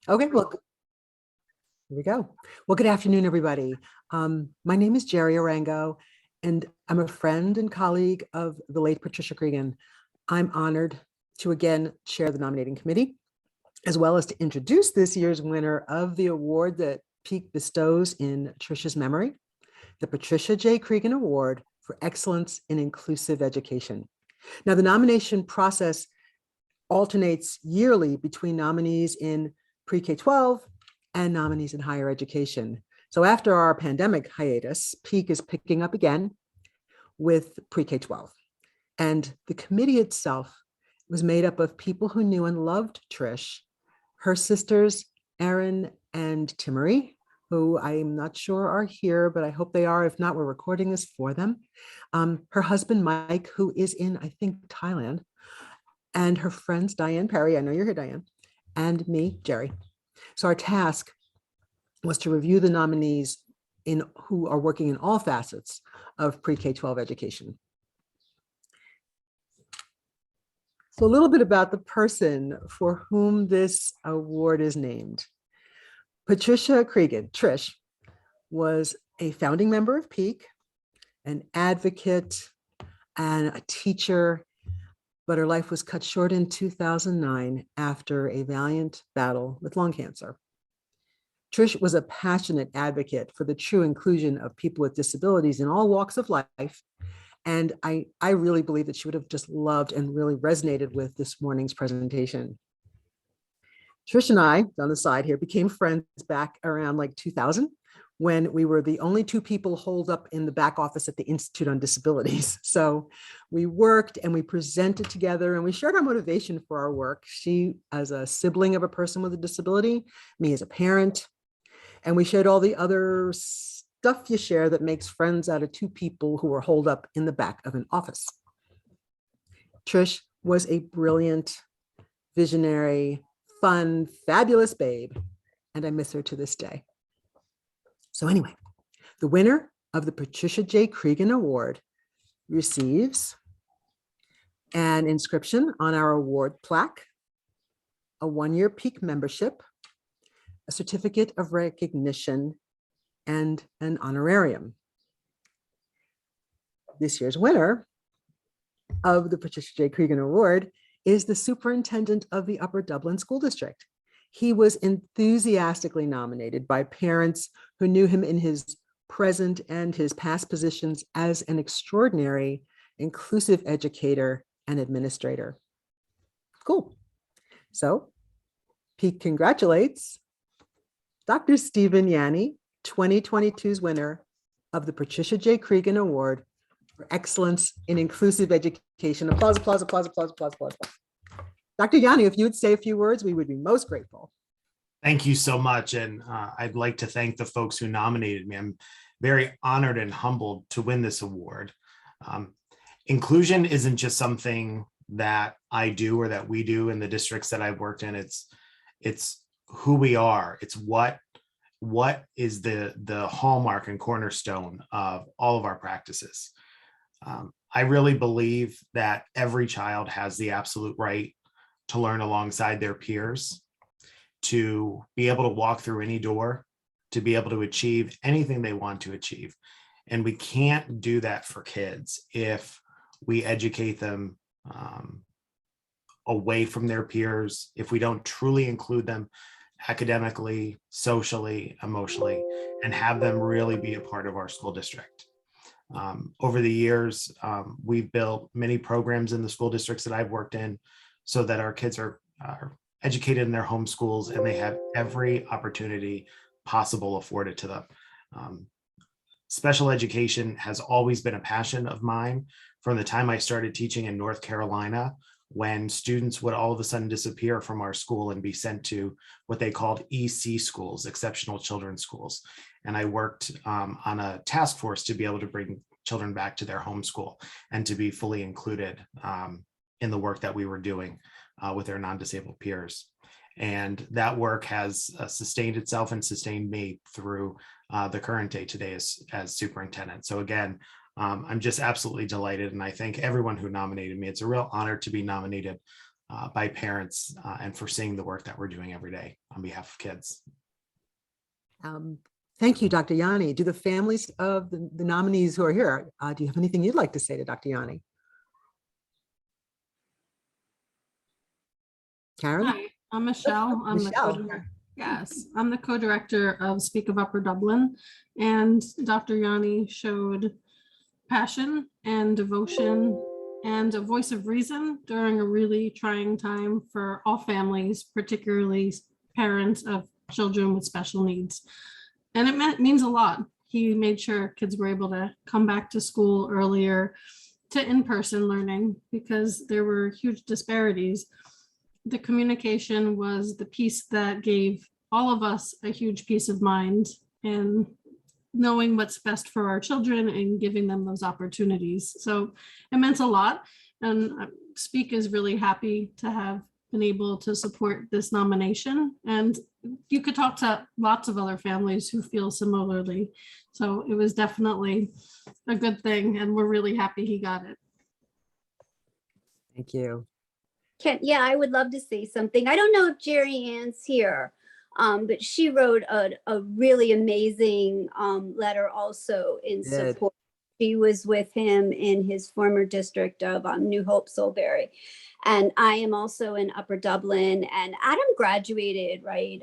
Okay, well, here we go. Well, good afternoon, everybody. My name is Jerry Arango, and I'm a friend and colleague of the late Patricia Creegan. I'm honored to again chair the nominating committee, as well as to introduce this year's winner of the award that PEAC bestows in Tricia's memory, the Patricia J. Creegan Award for Excellence in Inclusive Education. Now, the nomination process alternates yearly between nominees in pre-K-12 and nominees in higher education. So after our pandemic hiatus, PEAC is picking up again with pre-K-12. And the committee itself was made up of people who knew and loved Trish, her sisters, Erin and Timmery, who I'm not sure are here, but I hope they are. If not, we're recording this for them. Her husband, Mike, who is in, I think, Thailand, and her friends, Diane Perry, I know you're here, Diane, and me, Jerry. So our task was to review the nominees who are working in all facets of pre-K-12 education. So a little bit about the person for whom this award is named. Patricia Creegan, Trish, was a founding member of PEAC, an advocate and a teacher, but her life was cut short in 2009 after a valiant battle with lung cancer. Trish was a passionate advocate for the true inclusion of people with disabilities in all walks of life. And I really believe that she would have just loved and really resonated with this morning's presentation. Trish and I, on the side here, became friends back around like 2000, when we were the only two people holed up in the back office at the Institute on Disabilities. So we worked and we presented together and we shared our motivation for our work. She as a sibling of a person with a disability, me as a parent, and we shared all the other stuff you share that makes friends out of two people who were holed up in the back of an office. Trish was a brilliant, visionary, fun, fabulous babe, and I miss her to this day. So anyway, the winner of the Patricia J. Creegan Award receives an inscription on our award plaque, a one-year PEAC membership, a certificate of recognition, and an honorarium. This year's winner of the Patricia J. Creegan Award is the superintendent of the Upper Dublin School District. He was enthusiastically nominated by parents who knew him in his present and his past positions as an extraordinary, inclusive educator and administrator. Cool. So, PEAC congratulates Dr. Stephen Yanni, 2022's winner of the Patricia J. Creegan Award for Excellence in Inclusive Education. Applause, applause, applause, applause, applause, applause. Dr. Yanni, if you would say a few words, we would be most grateful. Thank you so much. And I'd like to thank the folks who nominated me. I'm very honored and humbled to win this award. Inclusion isn't just something that I do or that we do in the districts that I've worked in. It's who we are. It's what is the hallmark and cornerstone of all of our practices. I really believe that every child has the absolute right to learn alongside their peers, to be able to walk through any door, to be able to achieve anything they want to achieve. And we can't do that for kids if we educate them away from their peers, if we don't truly include them academically, socially, emotionally, and have them really be a part of our school district. Over the years, we've built many programs in the school districts that I've worked in so that our kids are educated in their home schools and they have every opportunity possible afforded to them. Special education has always been a passion of mine from the time I started teaching in North Carolina, when students would all of a sudden disappear from our school and be sent to what they called EC schools, exceptional children's schools. And I worked on a task force to be able to bring children back to their home school and to be fully included in the work that we were doing with their non-disabled peers. And that work has sustained itself and sustained me through the current day today as superintendent. So again, I'm just absolutely delighted, and I thank everyone who nominated me. It's a real honor to be nominated by parents and for seeing the work that we're doing every day on behalf of kids. Thank you, Dr. Yanni. Do the families of the nominees who are here, do you have anything you'd like to say to Dr. Yanni? Karen? Hi, I'm Michelle. I'm the co-director of Speak of Upper Dublin, and Dr. Yanni showed passion and devotion and a voice of reason during a really trying time for all families, particularly parents of children with special needs. And it means a lot. He made sure kids were able to come back to school earlier, to in-person learning, because there were huge disparities. The communication was the piece that gave all of us a huge peace of mind in knowing what's best for our children and giving them those opportunities. So it meant a lot. And Speak is really happy to have been able to support this nomination. And you could talk to lots of other families who feel similarly. So it was definitely a good thing. And we're really happy he got it. Thank you. Yeah, I would love to say something. I don't know if Jerry Ann's here, but she wrote a really amazing letter also in support. She was with him in his former district of New Hope, Soulbury. And I am also in Upper Dublin, and Adam graduated right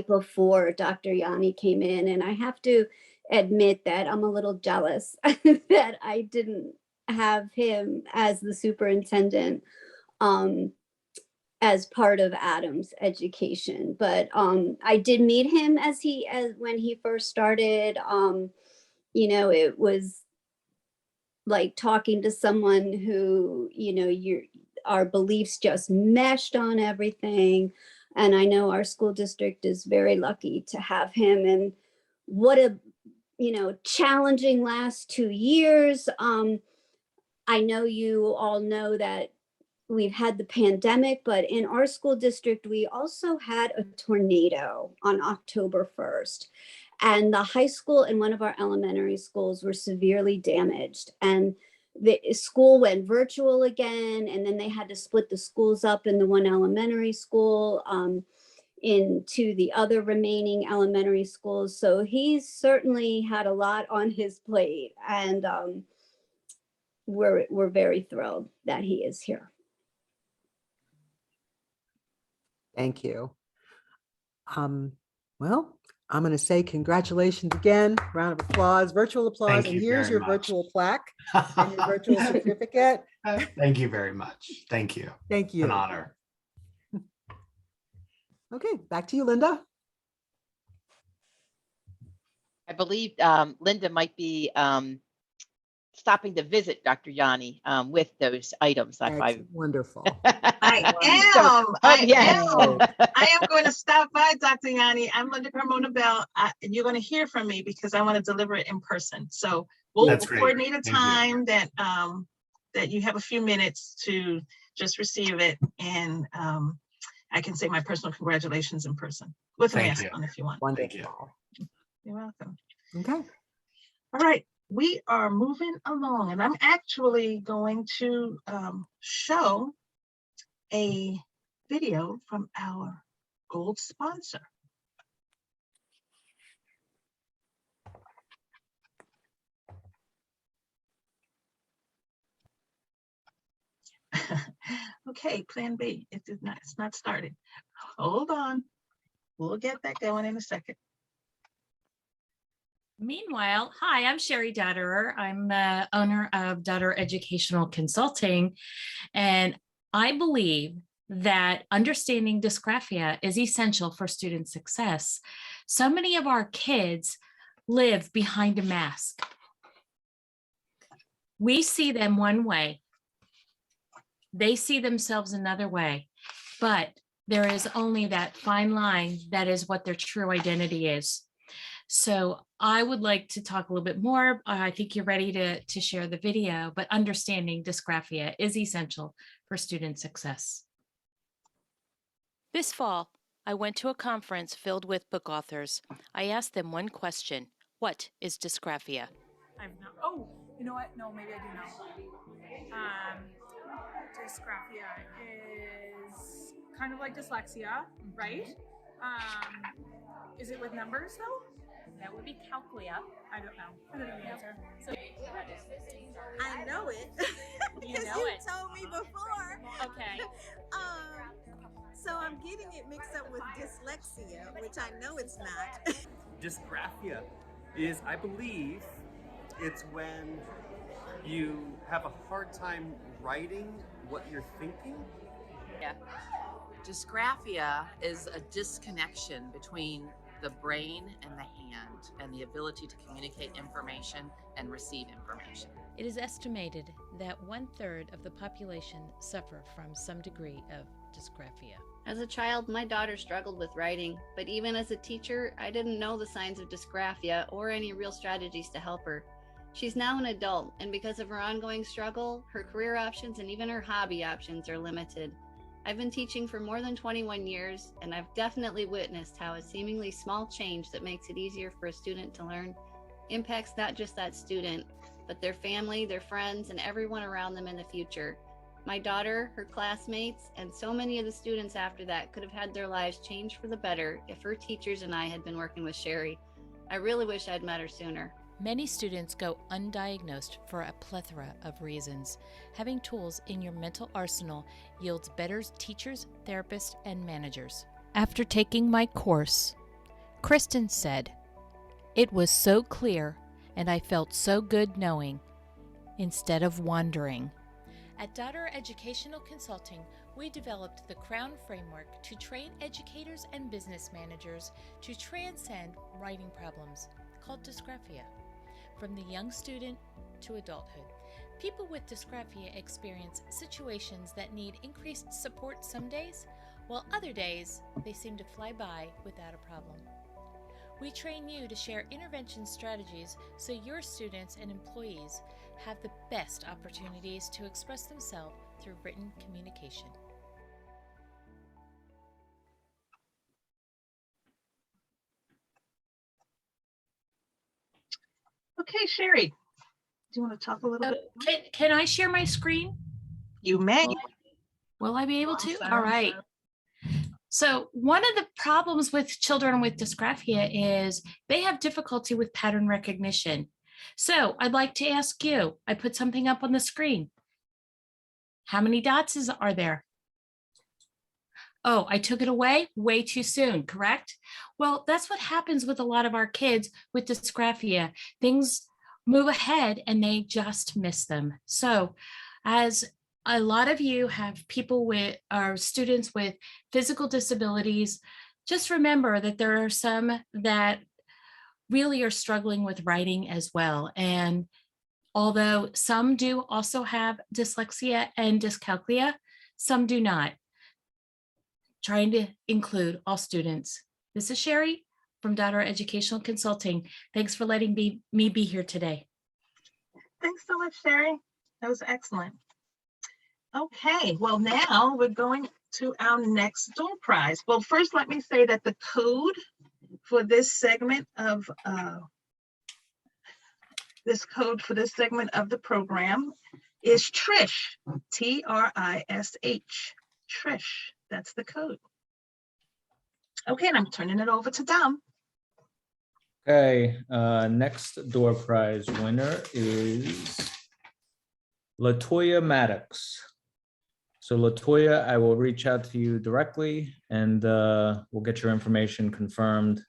before Dr. Yanni came in. And I have to admit that I'm a little jealous that I didn't have him as the superintendent as part of Adam's education. But I did meet him when he first started. It was like talking to someone who, our beliefs just meshed on everything. And I know our school district is very lucky to have him. And what a, challenging last 2 years. I know you all know that we've had the pandemic, but in our school district, we also had a tornado on October 1st. And the high school and one of our elementary schools were severely damaged. And the school went virtual again, and then they had to split the schools up in the one elementary school into the other remaining elementary schools. So he's certainly had a lot on his plate. And we're very thrilled that he is here. Thank you. Well, I'm going to say congratulations again. Round of applause, virtual applause. And here's your virtual plaque and your virtual certificate. Thank you very much. Thank you. Thank you. An honor. Okay, back to you, Linda. I believe Linda might be stopping to visit Dr. Yanni with those items. That's wonderful. I am. I am going to stop by, Dr. Yanni. I'm Linda Carmona Bell. And you're going to hear from me because I want to deliver it in person. So we'll coordinate a time that you have a few minutes to just receive it. And I can say my personal congratulations in person with a mask on if you want. Wonderful. You're welcome. Okay. All right. We are moving along, and I'm actually going to show a video from our gold sponsor. Okay, plan B. It's not started. Hold on. We'll get that going in a second. Meanwhile, hi, I'm Sherry Datterer. I'm the owner of Datterer Educational Consulting, and I believe that understanding dysgraphia is essential for student success. So many of our kids live behind a mask. We see them one way. They see themselves another way, but there is only that fine line that is what their true identity is. So I would like to talk a little bit more. I think you're ready to share the video, but understanding dysgraphia is essential for student success. This fall, I went to a conference filled with book authors. I asked them one question: what is dysgraphia? Oh, you know what? No, maybe I do know. dysgraphia is kind of like dyslexia, right? Is it with numbers though? That would be calculia. I don't know. I don't know the answer. So I know it. You Because know you it. told me before. Okay. So I'm getting it mixed up with dyslexia, which I know it's not. Dysgraphia is, I believe, it's when you have a hard time writing what you're thinking. Yeah. Dysgraphia is a disconnection between the brain and the hand and the ability to communicate information and receive information. It is estimated that 1/3 of the population suffer from some degree of dysgraphia. As a child, my daughter struggled with writing, but even as a teacher, I didn't know the signs of dysgraphia or any real strategies to help her. She's now an adult, and because of her ongoing struggle, her career options and even her hobby options are limited. I've been teaching for more than 21 years, and I've definitely witnessed how a seemingly small change that makes it easier for a student to learn impacts not just that student, but their family, their friends, and everyone around them in the future. My daughter, her classmates, and so many of the students after that could have had their lives changed for the better if her teachers and I had been working with Sherry. I really wish I'd met her sooner. Many students go undiagnosed for a plethora of reasons. Having tools in your mental arsenal yields better teachers, therapists, and managers. After taking my course, Kristen said, "It was so clear, and I felt so good knowing, instead of wondering." At Daughter Educational Consulting, we developed the Crown Framework to train educators and business managers to transcend writing problems called dysgraphia. From the young student to adulthood, people with dysgraphia experience situations that need increased support some days, while other days they seem to fly by without a problem. We train you to share intervention strategies so your students and employees have the best opportunities to express themselves through written communication. Okay, Sherry, do you want to talk a little bit? Can I share my screen? You may. Will I be able to? Awesome. All right. So one of the problems with children with dysgraphia is they have difficulty with pattern recognition. So I'd like to ask you, I put something up on the screen. How many dots are there? Oh, I took it away way too soon, correct? Well, that's what happens with a lot of our kids with dysgraphia. Things move ahead and they just miss them. So as a lot of you have people with our students with physical disabilities, just remember that there are some that really are struggling with writing as well. And although some do also have dyslexia and dyscalculia, some do not. Trying to include all students. This is Sherry from Daughter Educational Consulting. Thanks for letting me be here today. Thanks so much, Sherry. That was excellent. Okay, well, now we're going to our next door prize. Well, first, let me say that the code for this segment of the program is Trish, T-R-I-S-H, Trish. That's the code. Okay, and I'm turning it over to Dom. Okay, next door prize winner is LaToya Maddox. So LaToya, I will reach out to you directly and we'll get your information confirmed.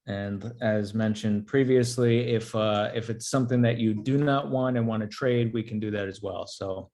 And as mentioned previously, if it's something that you do not want and want to trade, we can do that as well. So